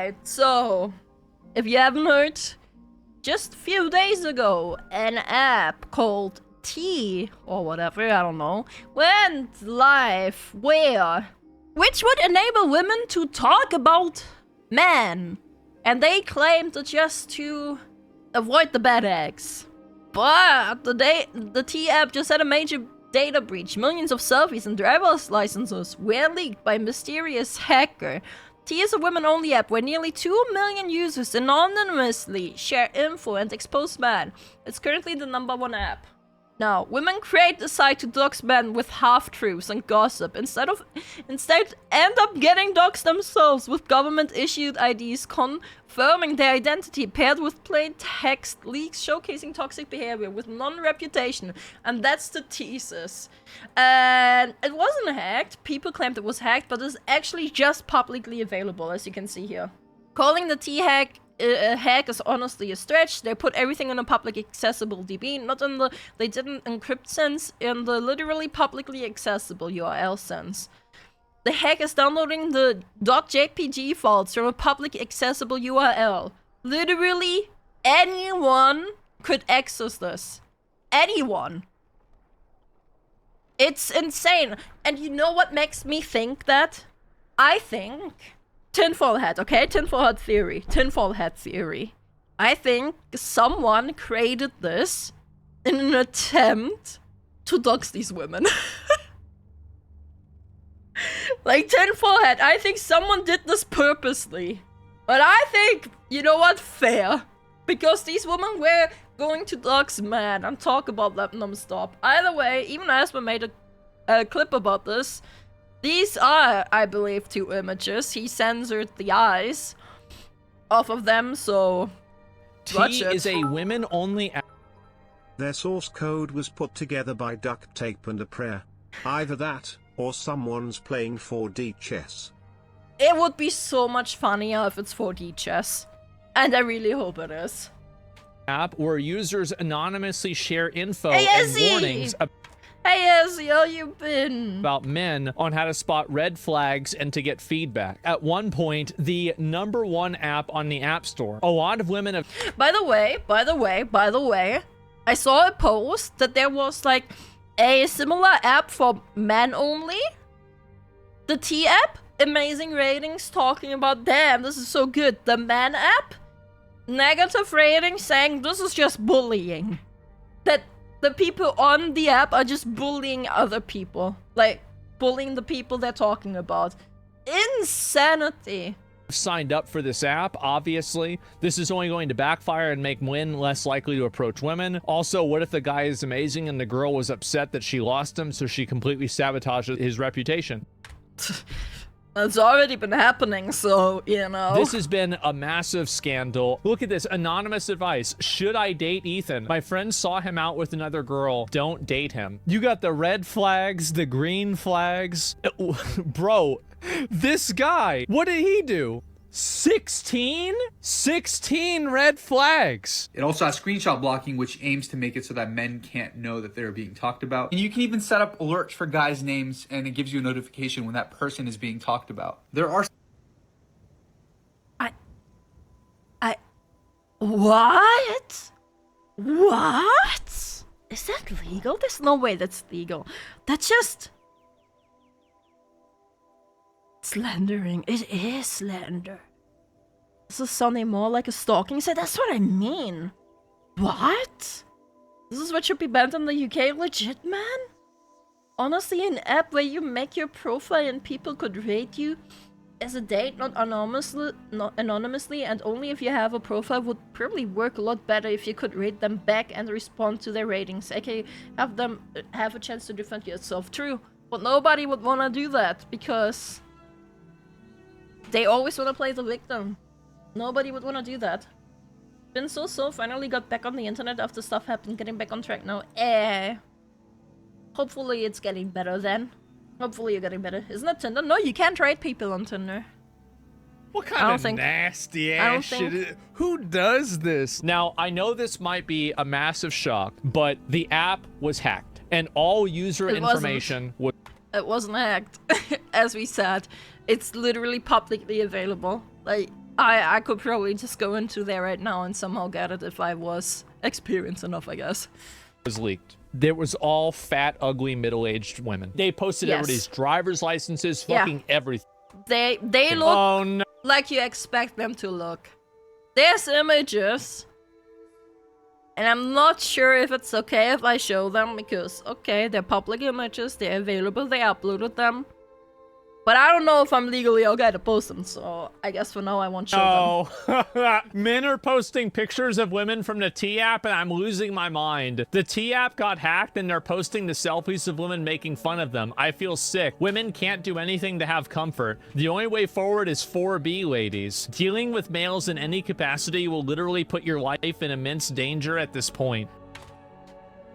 Alright, so, if you haven't heard, just a few days ago, an app called T, or whatever, I don't know, went live which would enable women to talk about men. And they claimed it just to avoid the bad eggs. But the T app just had a major data breach. Millions of selfies and driver's licenses were leaked by a mysterious hacker. T is a women-only app where nearly 2 million users anonymously share info and expose men. It's currently the #1 app. Now, women create the site to dox men with half-truths and gossip, instead end up getting doxed themselves with government-issued IDs confirming their identity, paired with plain text leaks showcasing toxic behavior with non-reputation. And that's the thesis. And it wasn't hacked. People claimed it was hacked, but it's actually just publicly available, as you can see here. Calling the T-hack a hack is honestly a stretch. They put everything in a public accessible DB, not in the they didn't encrypt sense, in the literally publicly accessible URL sense. The hack is downloading the .jpg files from a public accessible URL. Literally anyone could access this. Anyone. It's insane. And you know what makes me think that? I think tinfoil hat, okay? Tinfoil hat theory. Tinfoil hat theory. I think someone created this in an attempt to dox these women. Like tinfoil hat, I think someone did this purposely. But I think, you know what? Fair. Because these women were going to dox men and talk about that non-stop. Either way, even Asper made a clip about this. These are, I believe, 2 images. He censored the eyes off of them, so watch it. T is a women-only app. Their source code was put together by duct tape and a prayer. Either that, or someone's playing 4D chess. It would be so much funnier if it's 4D chess. And I really hope it is. App where users anonymously share info Hey, and Izzy! warnings Hey Izzy, how you been? about men on how to spot red flags and to get feedback. At one point, the #1 app on the App Store. A lot of women have... By the way, I saw a post that there was like a similar app for men only. The T app, amazing ratings talking about, damn, this is so good. The man app, negative ratings saying this is just bullying. That the people on the app are just bullying other people. Like, bullying the people they're talking about. Insanity. signed up for this app. Obviously, this is only going to backfire and make men less likely to approach women. Also, what if the guy is amazing and the girl was upset that she lost him, so she completely sabotages his reputation? It's already been happening, so, you know. This has been a massive scandal. Look at this. Anonymous advice. Should I date Ethan? My friend saw him out with another girl. Don't date him. You got the red flags, the green flags. Bro, this guy, what did he do? 16? 16 red flags. It also has screenshot blocking, which aims to make it so that men can't know that they're being talked about. And you can even set up alerts for guys' names, and it gives you a notification when that person is being talked about. There are... What? What? Is that legal? There's no way that's legal. That's just... slandering. It is slander. This is sounding more like a stalking site. That's what I mean. What? This is what should be banned in the UK? Legit, man? Honestly, an app where you make your profile and people could rate you as a date, not anonymously, and only if you have a profile, would probably work a lot better if you could rate them back and respond to their ratings. aka have them have a chance to defend yourself. True, but nobody would want to do that because they always want to play the victim. Nobody would want to do that. Been so finally got back on the internet after stuff happened, getting back on track now. Hopefully it's getting better then. Hopefully you're getting better. Isn't that Tinder? No, you can't rate people on Tinder. What kind of nasty ass shit is it? Who does this? Now, I know this might be a massive shock, but the app was hacked and all user information was... It wasn't hacked. As we said, it's literally publicly available. Like, I could probably just go into there right now and somehow get it if I was experienced enough, I guess. Was leaked. There was all fat, ugly, middle-aged women. They posted Yes. everybody's driver's licenses, Yeah. fucking everything. They look Oh no. like you expect them to look. There's images. And I'm not sure if it's okay if I show them because, okay, they're public images, they're available, they uploaded them. But I don't know if I'm legally okay to post them, so I guess for now I won't show them. Oh, men are posting pictures of women from the T app, and I'm losing my mind. The T app got hacked, and they're posting the selfies of women making fun of them. I feel sick. Women can't do anything to have comfort. The only way forward is 4B, ladies. Dealing with males in any capacity will literally put your life in immense danger at this point.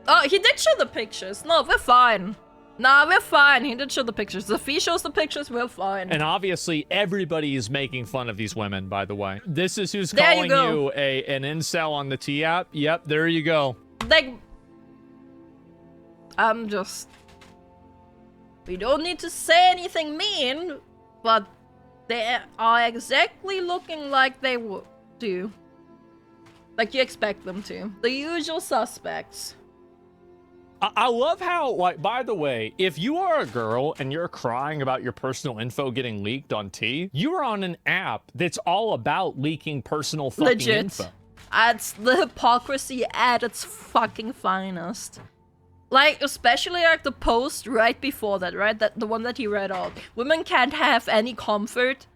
Oh, he did show the pictures. No, we're fine. Nah, we're fine. He did show the pictures. If he shows the pictures, we're fine. And obviously, everybody is making fun of these women, by the way. This is who's There calling you go. you an incel on the T app. Yep, there you go. Like, I'm just... We don't need to say anything mean, but they are exactly looking like they would do. Like you expect them to. The usual suspects. I love how, like, by the way, if you are a girl and you're crying about your personal info getting leaked on T, you are on an app that's all about leaking personal fucking Legit. info. That's the hypocrisy at its fucking finest. Like, especially like the post right before that, right? That the one that he read out. Women can't have any comfort.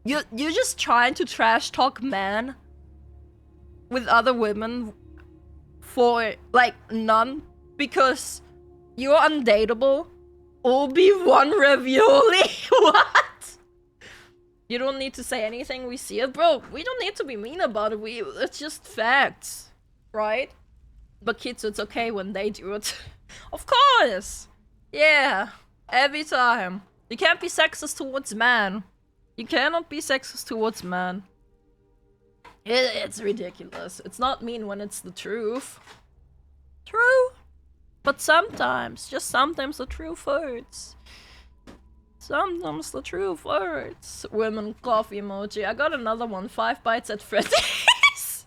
You're just trying to trash talk men with other women for like none because you're undateable. Obi-Wan ravioli. What? You don't need to say anything. We see it, bro. We don't need to be mean about it. It's just facts, right? But kids, it's okay when they do it. Of course. Yeah. Every time. You can't be sexist towards men. You cannot be sexist towards men. It's ridiculous. It's not mean when it's the truth. True. But sometimes, just sometimes the truth hurts. Sometimes the truth hurts. Women coffee emoji. I got another one. 5 bites at Freddy's.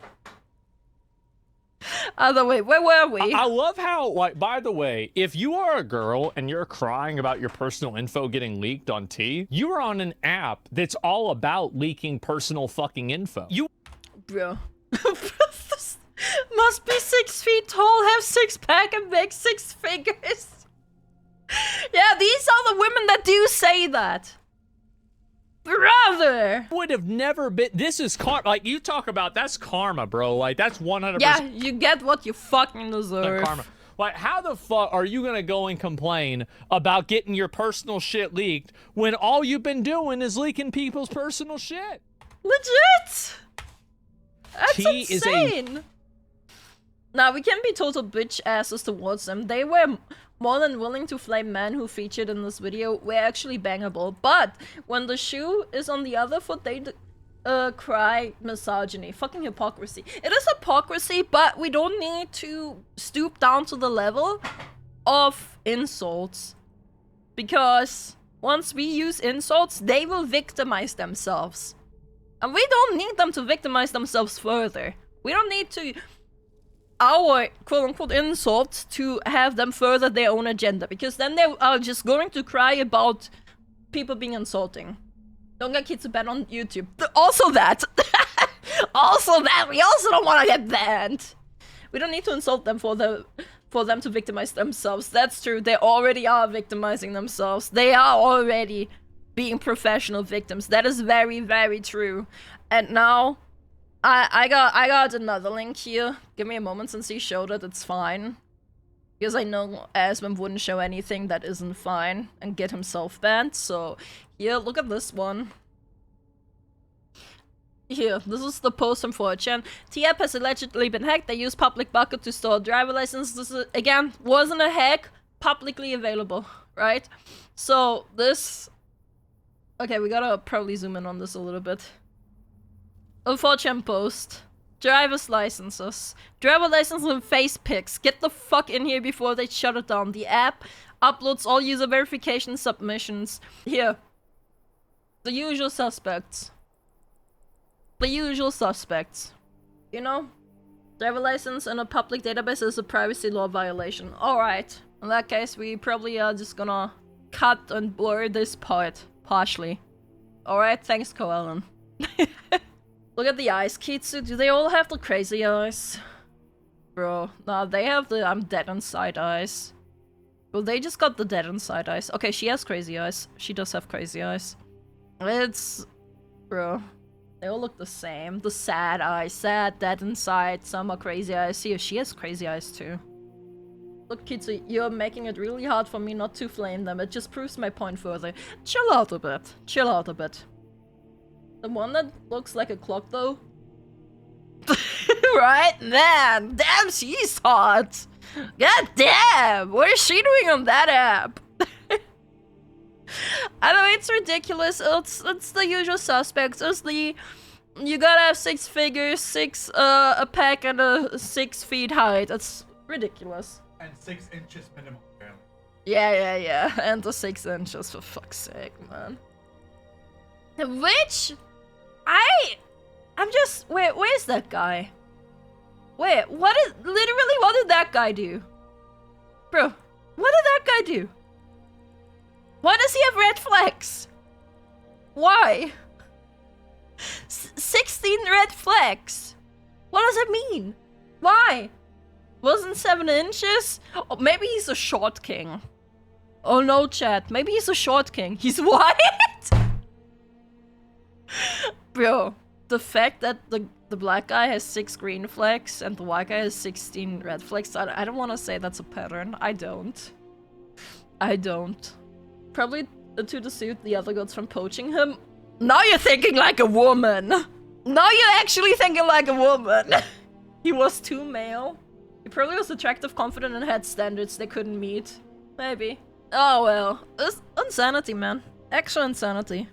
Other way, where were we? I love how, like, by the way, if you are a girl and you're crying about your personal info getting leaked on T, you are on an app that's all about leaking personal fucking info. You Bro. Must be 6 feet tall, have 6-pack, and make 6 figures. Yeah, these are the women that do say that. Brother! would have never been. This is karma. Like, you talk about, that's karma, bro. Like, that's 100% Yeah, you get what you fucking deserve. karma. Like, how the fuck are you gonna go and complain about getting your personal shit leaked when all you've been doing is leaking people's personal shit? Legit! That's T is insane! Now, we can be total bitch asses towards them. They were more than willing to flame men who featured in this video were actually bangable. But when the shoe is on the other foot, they cry misogyny. Fucking hypocrisy. It is hypocrisy, but we don't need to stoop down to the level of insults. Because once we use insults, they will victimize themselves. And we don't need them to victimize themselves further. We don't need to our quote-unquote insults to have them further their own agenda, because then they are just going to cry about people being insulting. Don't get kids banned on YouTube. Also that. Also that. We also don't want to get banned. We don't need to insult them for them to victimize themselves. That's true. They already are victimizing themselves. They are already being professional victims. That is very, very true. And now I got another link here. Give me a moment since he showed it. It's fine. Because I know Asmund wouldn't show anything that isn't fine and get himself banned. So here, look at this one. Here, this is the post from 4chan. T-App has allegedly been hacked. They used public bucket to store a driver license. This is, again, wasn't a hack. Publicly available, right? So this... Okay, we gotta probably zoom in on this a little bit. A 4chan post. Driver's licenses. Driver license and face pics. Get the fuck in here before they shut it down. The app uploads all user verification submissions. Here. The usual suspects. The usual suspects. You know? Driver license in a public database is a privacy law violation. Alright. In that case, we probably are just gonna cut and blur this part. Partially. Alright, thanks, KoAlan. Look at the eyes, Kitsu. Do they all have the crazy eyes? Bro, nah, they have the I'm dead inside eyes. Well, they just got the dead inside eyes. Okay, she has crazy eyes. She does have crazy eyes. It's... Bro. They all look the same. The sad eyes. Sad, dead inside. Some are crazy eyes. See, she has crazy eyes too. Look, Kitsu, you're making it really hard for me not to flame them. It just proves my point further. Chill out a bit. Chill out a bit. The one that looks like a clock, though? Right? Man! Damn, she's hot! God damn! What is she doing on that app? I know it's ridiculous. It's the usual suspects. It's the... You gotta have 6 figures, a pack, and a 6 feet height. It's ridiculous. And 6 inches minimum, apparently. Yeah. And the 6 inches, for fuck's sake, man. Which... I'm just... Wait, where's that guy? Wait, literally, what did that guy do? Bro, what did that guy do? Why does he have red flags? Why? 16 red flags? What does it mean? Why? Wasn't 7 inches? Oh, maybe he's a short king. Oh no, chat. Maybe he's a short king. He's white? Bro, the fact that the black guy has 6 green flags and the white guy has 16 red flags, I don't want to say that's a pattern. I don't. Probably to dissuade the other gods from poaching him. Now you're thinking like a woman. Now you're actually thinking like a woman. He was too male. He probably was attractive, confident, and had standards they couldn't meet. Maybe. Oh well. It's insanity, man. Actual insanity.